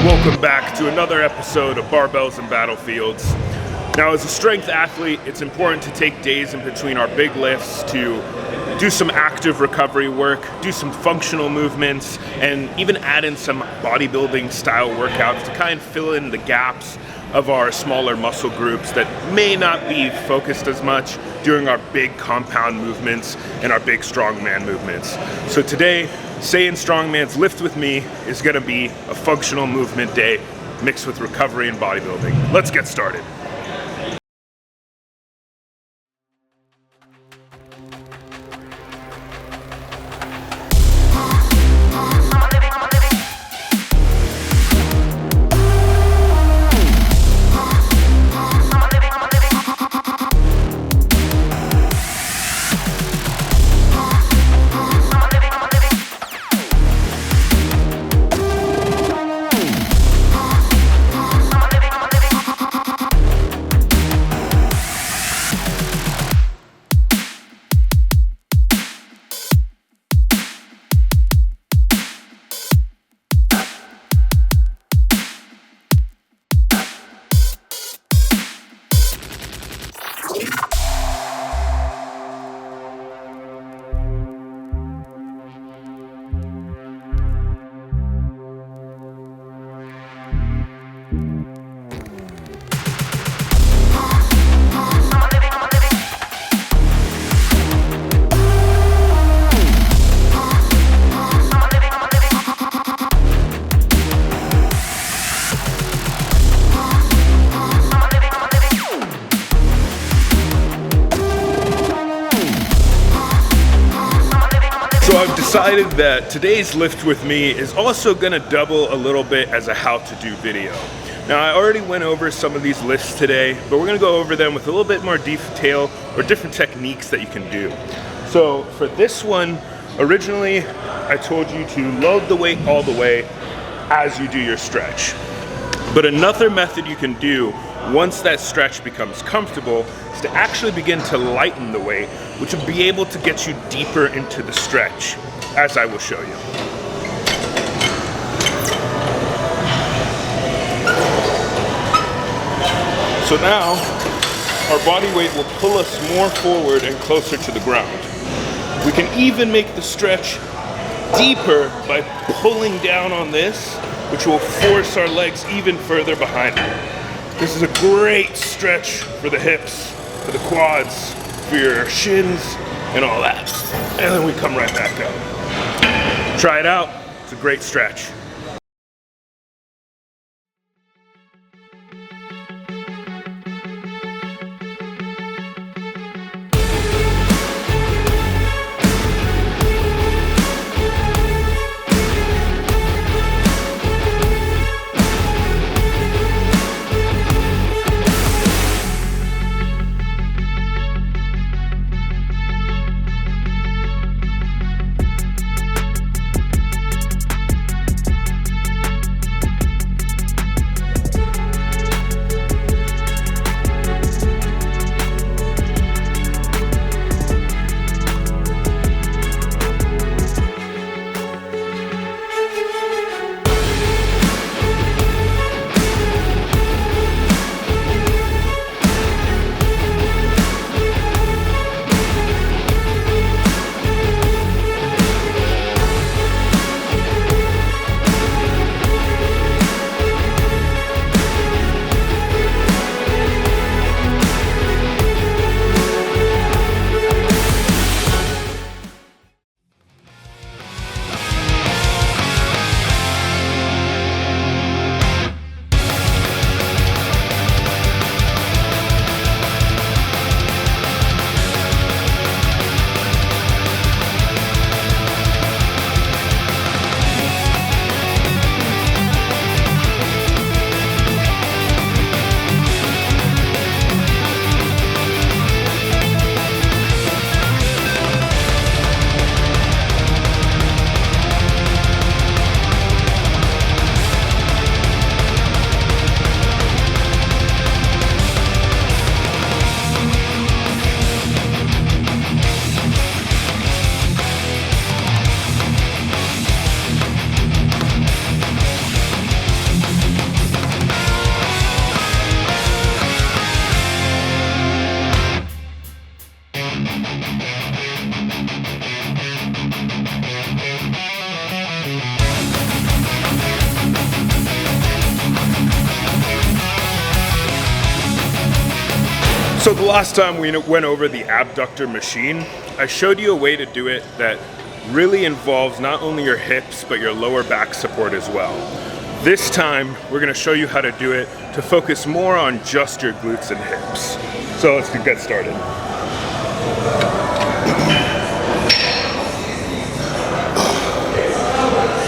Welcome back to another episode of Barbells and Battlefields. Now, as a strength athlete, it's important to take days in between our big lifts to do some active recovery work, do some functional movements, and even add in some bodybuilding style workouts to kind of fill in the gaps of our smaller muscle groups that may not be focused as much during our big compound movements and our big strongman movements. So today, Saiyan Strongman's Lift With Me is gonna be a functional movement day mixed with recovery and bodybuilding. Let's get started. So I've decided that today's Lift With Me is also gonna double a little bit as a how-to-do video. Now, I already went over some of these lifts today, but we're gonna go over them with a little bit more detail or different techniques that you can do. So for this one, originally, I told you to load the weight all the way as you do your stretch. But another method you can do once that stretch becomes comfortable is to actually begin to lighten the weight, which will be able to get you deeper into the stretch, as I will show you. So now, our body weight will pull us more forward and closer to the ground. We can even make the stretch deeper by pulling down on this, which will force our legs even further behind. This is a great stretch for the hips, for the quads, for your shins, and all that. And then we come right back up. Try it out, it's a great stretch. So the last time we went over the abductor machine, I showed you a way to do it that really involves not only your hips, but your lower back support as well. This time, we're gonna show you how to do it to focus more on just your glutes and hips. So let's get started.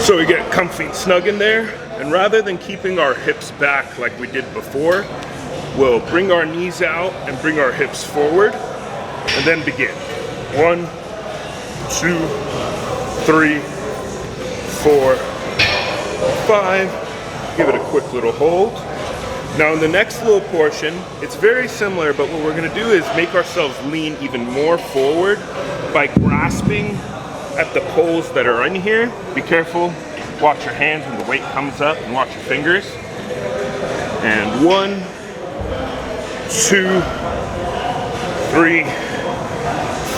So we get comfy, snug in there, and rather than keeping our hips back like we did before, we'll bring our knees out and bring our hips forward, and then begin. 1, 2, 3, 4, 5. Give it a quick little hold. Now in the next little portion, it's very similar, but what we're gonna do is make ourselves lean even more forward by grasping at the poles that are in here. Be careful, watch your hands when the weight comes up, and watch your fingers. And 1, 2, 3,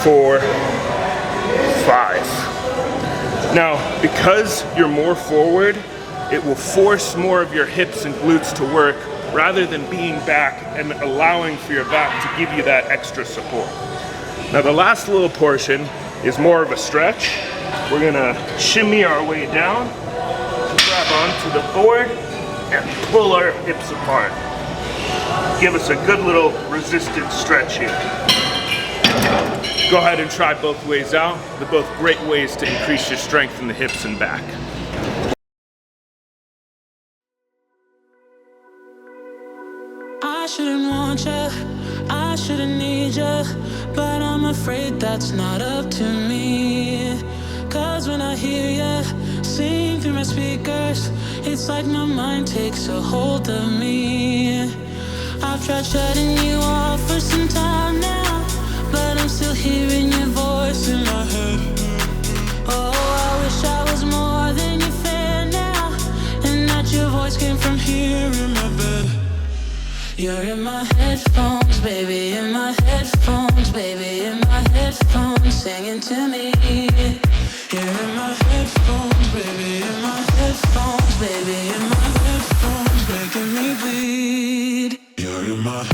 4, 5. Now, because you're more forward, it will force more of your hips and glutes to work rather than being back and allowing for your back to give you that extra support. Now, the last little portion is more of a stretch. We're gonna shimmy our way down, grab onto the board, and pull our hips apart. Give us a good little resisted stretch here. Go ahead and try both ways out. They're both great ways to increase your strength in the hips and back. I shouldn't want you, I shouldn't need you, but I'm afraid that's not up to me. Cause when I hear you sing through my speakers, it's like my mind takes a hold of me. I've tried shutting you off for some time now, but I'm still hearing your voice in my head. Oh, I wish I was more than your fan now, and that your voice came from here in my bed. You're in my headphones, baby, in my headphones, baby, in my headphones, singing to me. You're in my headphones, baby, in my headphones, baby, in my headphones, making me bleed. You're in my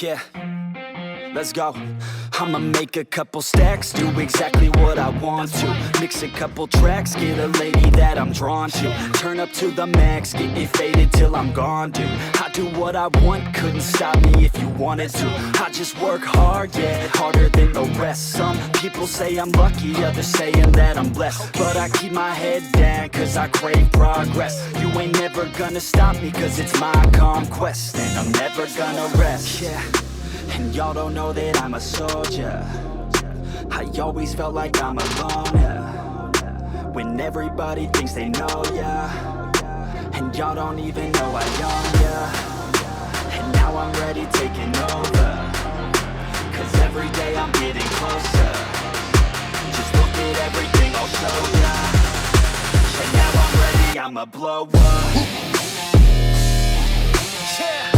Yeah, let's go. I'ma make a couple stacks, do exactly what I want to. Mix a couple tracks, get a lady that I'm drawn to. Turn up to the max, get it faded till I'm gone, dude. I do what I want, couldn't stop me if you wanted to. I just work hard, yeah, harder than the rest. Some people say I'm lucky, others saying that I'm blessed. But I keep my head down, cause I crave progress. You ain't never gonna stop me, cause it's my conquest. And I'm never gonna rest, yeah. And y'all don't know that I'm a soldier. I always felt like I'm alone, yeah. When everybody thinks they know, yeah. And y'all don't even know I own, yeah. And now I'm ready taking over, cause every day I'm getting closer. Just look at everything I'll show ya. And now I'm ready, I'ma blow up. Yeah.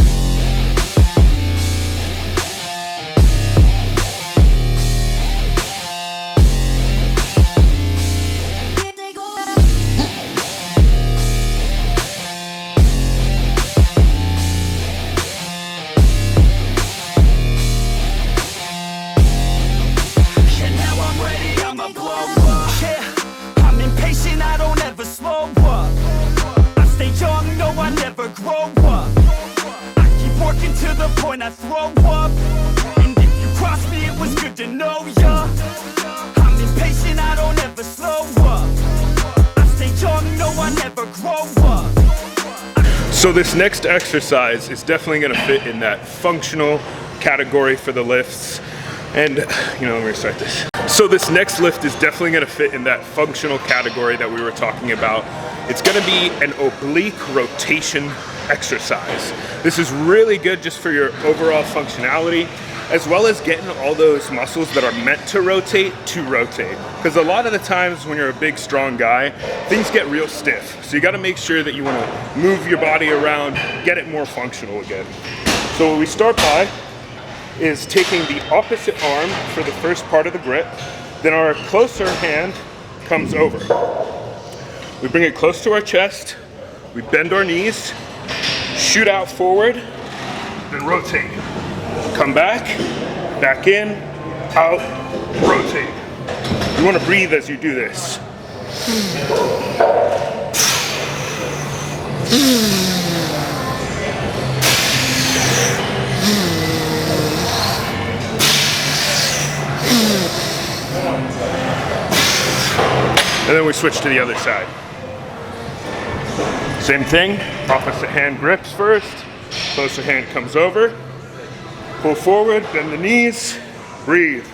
I throw up, and if you cross me, it was good to know ya. I'm impatient, I don't ever slow up. I stay young, no, I never grow up. So this next exercise is definitely going to fit in that functional category for the lifts. And, let me restart this. So this next lift is definitely going to fit in that functional category that we were talking about. It's going to be an oblique rotation exercise. This is really good just for your overall functionality, as well as getting all those muscles that are meant to rotate. Because a lot of the times when you're a big, strong guy, things get real stiff. So you got to make sure that you want to move your body around, get it more functional again. So what we start by is taking the opposite arm for the first part of the grip, then our closer hand comes over. We bring it close to our chest, we bend our knees, shoot out forward, then rotate. Come back in, out, rotate. You want to breathe as you do this. And then we switch to the other side. Same thing, opposite hand grips first, closer hand comes over, pull forward, bend the knees, breathe.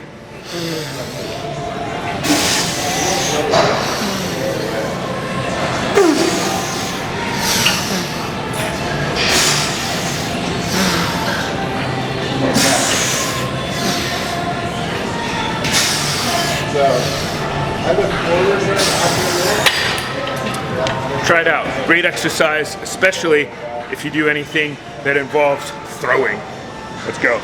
Try it out. Great exercise, especially if you do anything that involves throwing. Let's go.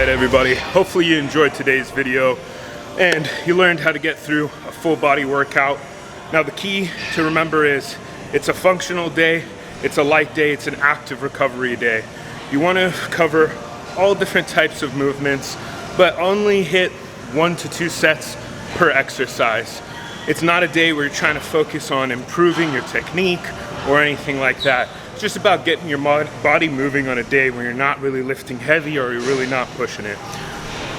right, everybody. Hopefully you enjoyed today's video and you learned how to get through a full body workout. Now the key to remember is it's a functional day, it's a light day, it's an active recovery day. You want to cover all different types of movements, but only hit 1 to 2 sets per exercise. It's not a day where you're trying to focus on improving your technique or anything like that. It's just about getting your body moving on a day when you're not really lifting heavy or you're really not pushing it.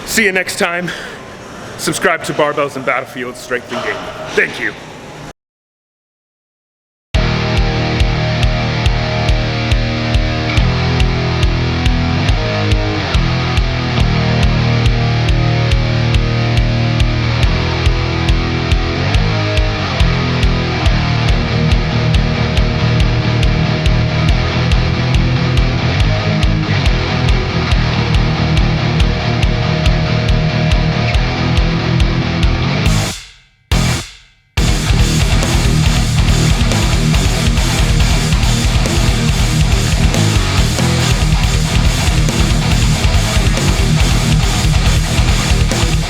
See you next time. Subscribe to Barbells and Battlefields Strength and Gain. Thank you.